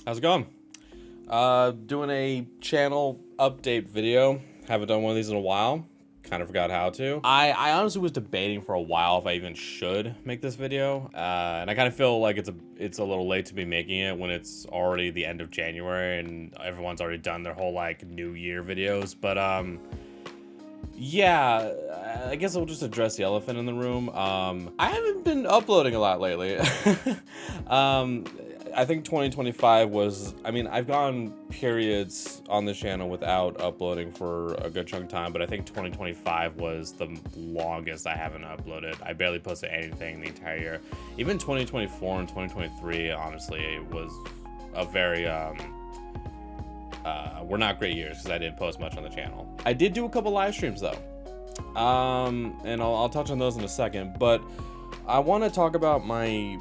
How's it going? Doing a channel update video. Haven't done one of these in a while. Kind of forgot how to. I honestly was debating for a while if I even should make this video, and I kind of feel like it's a little late to be making it when it's already the end of January and everyone's already done their whole like New Year videos. But yeah, I guess I'll just address the elephant in the room. I haven't been uploading a lot lately. um, I think 2025 was, I mean, I've gone periods on the channel without uploading for a good chunk of time, but I think 2025 was the longest I haven't uploaded. I barely posted anything the entire year. Even 2024 and 2023, honestly, it was a very, were not great years because I didn't post much on the channel. I did do a couple live streams though. And I'll touch on those in a second, but I want to talk about my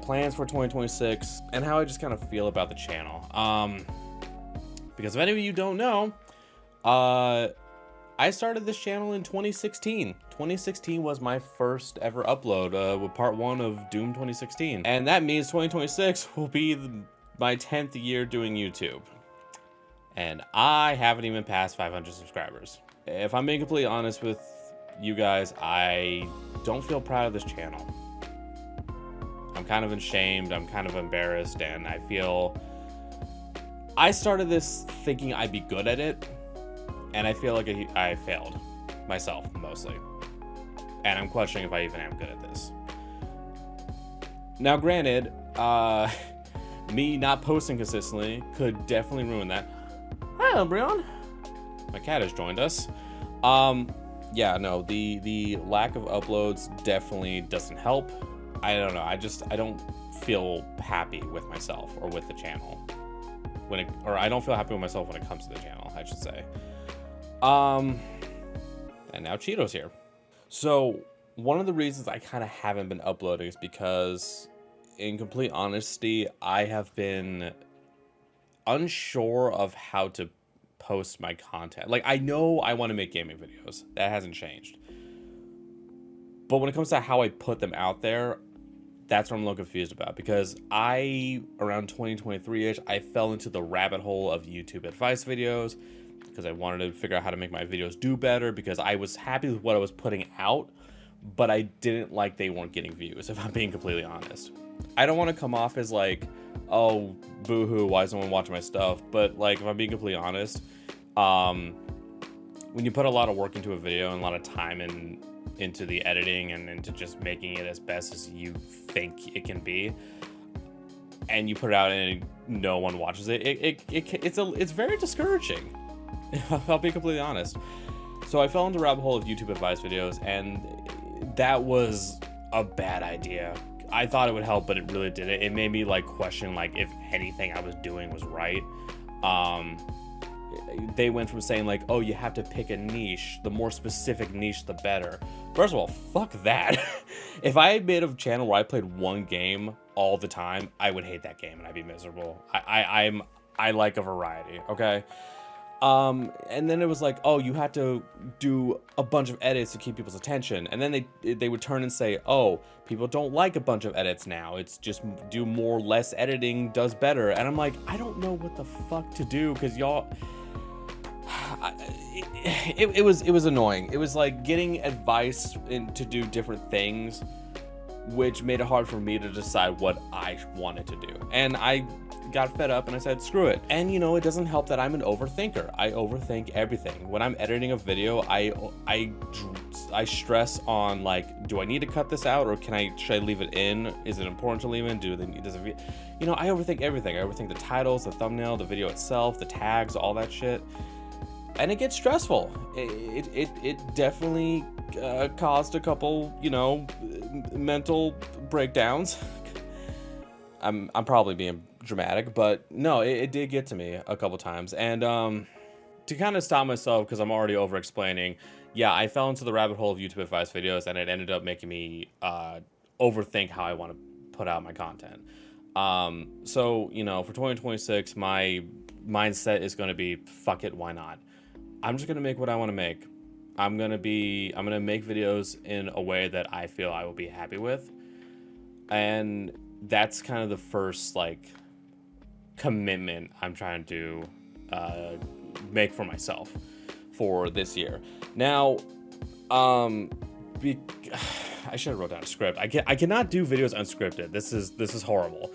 plans for 2026 and how I just kind of feel about the channel. Because if any of you don't know, I started this channel in 2016. 2016 was my first ever upload with part 1 of Doom 2016. And that means 2026 will be my 10th year doing YouTube. And I haven't even passed 500 subscribers. If I'm being completely honest with you guys, I don't feel proud of this channel. I'm kind of ashamed, I'm kind of embarrassed, and I feel I started this thinking I'd be good at it, and I feel like I failed myself mostly. And I'm questioning if I even am good at this. Now granted, me not posting consistently could definitely ruin that. Hi, Brian. My cat has joined us. Yeah, no, the lack of uploads definitely doesn't help. I don't know. I don't feel happy with myself or with the channel I don't feel happy with myself when it comes to the channel, I should say. And now Cheeto's here. So one of the reasons I kind of haven't been uploading is because, in complete honesty, I have been unsure of how to post my content. Like, I know I want to make gaming videos. That hasn't changed. But when it comes to how I put them out there, that's what I'm a little confused about, because around 2023-ish, I fell into the rabbit hole of YouTube advice videos because I wanted to figure out how to make my videos do better, because I was happy with what I was putting out, but I didn't like they weren't getting views, if I'm being completely honest. I don't want to come off as like, oh, boo-hoo, why is no one watching my stuff? But like, if I'm being completely honest, when you put a lot of work into a video and a lot of time into the editing and into just making it as best as you think it can be, and you put it out and no one watches it, it's very discouraging. I'll be completely honest. So I fell into the rabbit hole of YouTube advice videos, and that was a bad idea. I thought it would help, but it really didn't. It made me like question like if anything I was doing was right. They went from saying like, oh, you have to pick a niche, the more specific niche the better. First of all, fuck that. If I had made a channel where I played one game all the time, I would hate that game and I'd be miserable. I like a variety, okay? And then it was like, oh, you have to do a bunch of edits to keep people's attention. And then they would turn and say, oh, people don't like a bunch of edits now. It's just do more, less editing does better. And I'm like, I don't know what the fuck to do, because y'all... It was annoying. It was like getting advice to do different things, which made it hard for me to decide what I wanted to do. And I got fed up and I said, screw it. And you know, it doesn't help that I'm an overthinker. I overthink everything. When I'm editing a video, I stress on like, do I need to cut this out, or should I leave it in? Is it important to leave in? You know, I overthink everything. I overthink the titles, the thumbnail, the video itself, the tags, all that shit. And it gets stressful. It definitely caused a couple, you know, mental breakdowns. I'm probably being dramatic, but no, it did get to me a couple times. And to kind of stop myself, because I'm already over explaining, yeah, I fell into the rabbit hole of YouTube advice videos, and it ended up making me overthink how I want to put out my content. So, you know, for 2026, my mindset is going to be, fuck it, why not? I'm just going to make what I want to make. I'm going to make videos in a way that I feel I will be happy with. And that's kind of the first, like, commitment I'm trying to make for myself for this year. Now, I should have wrote down a script. I cannot do videos unscripted. This is horrible.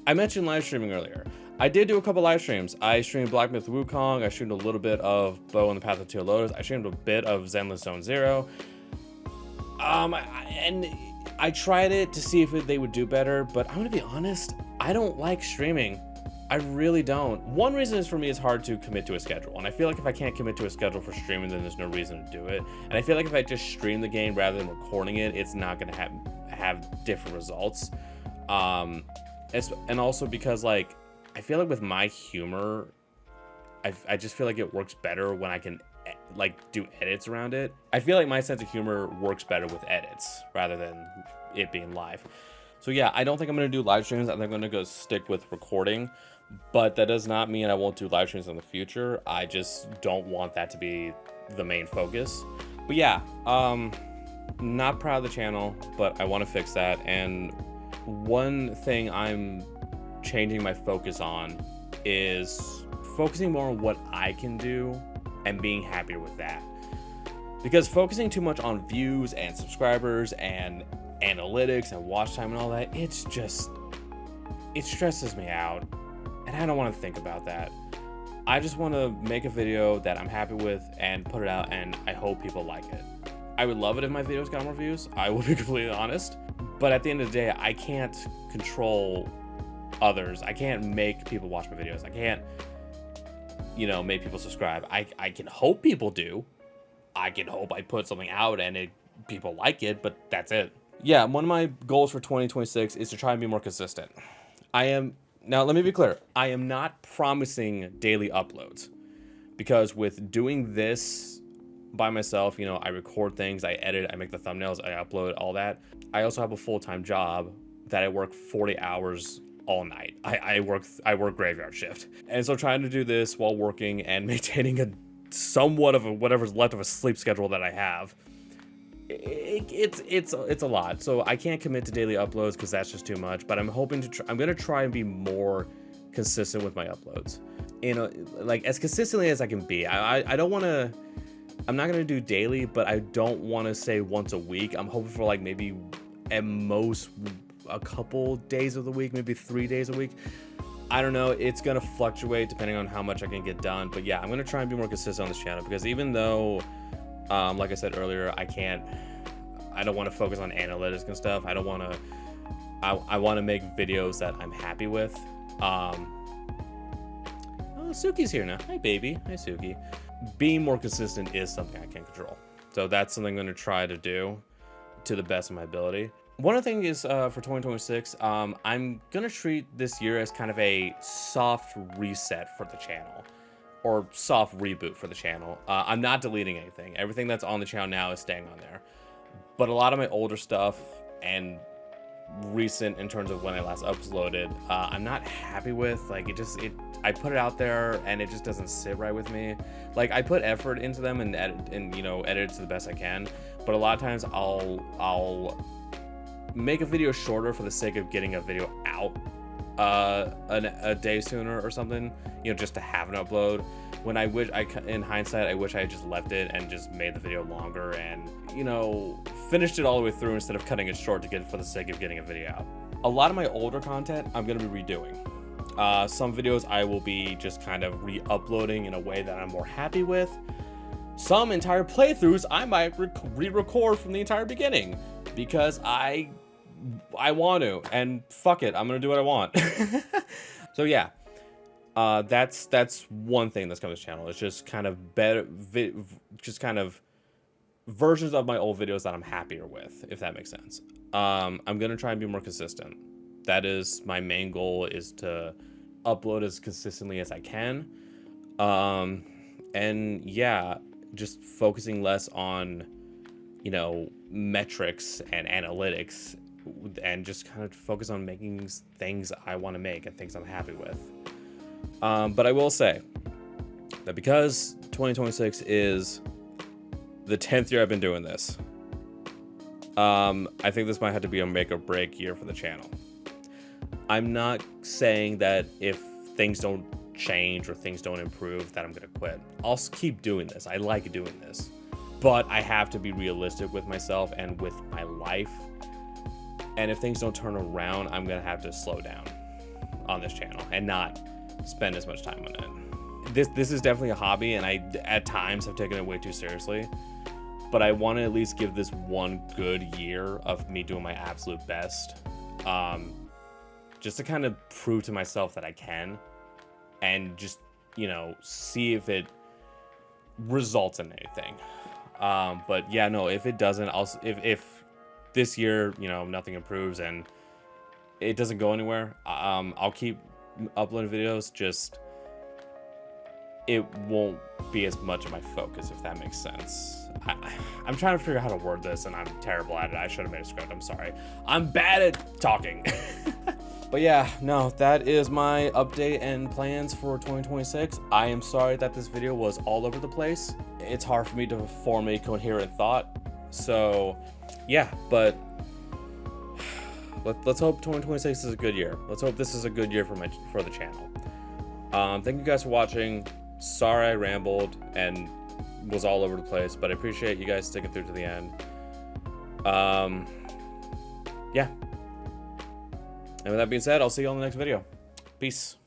I mentioned live streaming earlier. I did do a couple live streams. I streamed Black Myth Wukong. I streamed a little bit of Bow and the Path of Teal Lotus. I streamed a bit of Zenless Zone Zero. And I tried it to see if they would do better, but I'm gonna be honest, I don't like streaming. I really don't. One reason is for me, it's hard to commit to a schedule, and I feel like if I can't commit to a schedule for streaming, then there's no reason to do it. And I feel like if I just stream the game rather than recording it, it's not gonna have different results. And also because, like, I feel like with my humor, I just feel like it works better when I can like do edits around it. I feel like my sense of humor works better with edits rather than it being live. So yeah, I don't think I'm gonna do live streams. I think I'm gonna go stick with recording, but that does not mean I won't do live streams in the future. I just don't want that to be the main focus. But yeah, not proud of the channel, but I want to fix that. And one thing I'm changing my focus on is focusing more on what I can do and being happier with that. Because focusing too much on views and subscribers and analytics and watch time and all that, it stresses me out, and I don't want to think about that. I just want to make a video that I'm happy with and put it out, and I hope people like it. I would love it if my videos got more views, I will be completely honest, but at the end of the day, I can't control others. I can't make people watch my videos. I can't, make people subscribe. I can hope people do. I can hope I put something out and people like it, but that's it. Yeah, one of my goals for 2026 is to try and be more consistent. Now let me be clear, I am not promising daily uploads, because with doing this by myself, I record things, I edit, I make the thumbnails, I upload, all that. I also have a full-time job that I work 40 hours all night. I work graveyard shift. And so trying to do this while working and maintaining a somewhat of whatever's left of a sleep schedule that I have, it's a lot. So I can't commit to daily uploads because that's just too much, but I'm hoping I'm gonna try and be more consistent with my uploads, like as consistently as I can be. I'm not gonna do daily, but I don't want to say once a week. I'm hoping for like maybe at most a couple days of the week, maybe 3 days a week. I don't know, it's gonna fluctuate depending on how much I can get done, but yeah, I'm gonna try and be more consistent on this channel, because even though like I said earlier, I don't want to focus on analytics and stuff. I want to make videos that I'm happy with. Oh, Suki's here now. Hi, baby. Hi, Suki. Being more consistent is something I can't control. So that's something I'm going to try to do to the best of my ability. One other thing is for 2026, I'm going to treat this year as kind of a soft reset for the channel, or soft reboot for the channel. I'm not deleting anything. Everything that's on the channel now is staying on there. But a lot of my older stuff and recent in terms of when I last uploaded, I'm not happy with. Like, I put it out there and it just doesn't sit right with me. Like, I put effort into them and edit it to the best I can. But a lot of times I'll make a video shorter for the sake of getting a video out a day sooner or something, just to have an upload, when in hindsight, I wish I had just left it and just made the video longer and, finished it all the way through instead of cutting it short for the sake of getting a video out. A lot of my older content I'm going to be redoing. Some videos I will be just kind of re-uploading in a way that I'm more happy with. Some entire playthroughs I might re-record from the entire beginning, because I want to, and fuck it, I'm gonna do what I want. So yeah, that's one thing that's coming to this channel. It's just kind of better, just kind of versions of my old videos that I'm happier with, if that makes sense. I'm gonna try and be more consistent. That is my main goal, is to upload as consistently as I can. And yeah, just focusing less on, metrics and analytics, and just kind of focus on making things I want to make and things I'm happy with. But I will say that because 2026 is the 10th year I've been doing this, I think this might have to be a make or break year for the channel. I'm not saying that if things don't change or things don't improve that I'm gonna quit. I'll keep doing this. I like doing this. But I have to be realistic with myself and with my life. And if things don't turn around, I'm gonna have to slow down on this channel and not spend as much time on it. This is definitely a hobby, and I at times have taken it way too seriously. But I want to at least give this one good year of me doing my absolute best, just to kind of prove to myself that I can, and just, you know, see if it results in anything. But yeah, no, if it doesn't, if this year, you know, nothing improves and it doesn't go anywhere, I'll keep uploading videos. Just it won't be as much of my focus, if that makes sense. I'm trying to figure out how to word this, and I'm terrible at it. I should have made a script. I'm sorry. I'm bad at talking. But yeah, no, that is my update and plans for 2026. I am sorry that this video was all over the place. It's hard for me to form a coherent thought. So yeah, but let's hope 2026 is a good year. Let's hope this is a good year for the channel. Thank you guys for watching. Sorry I rambled and was all over the place, but I appreciate you guys sticking through to the end. Yeah. And with that being said, I'll see you on the next video. Peace.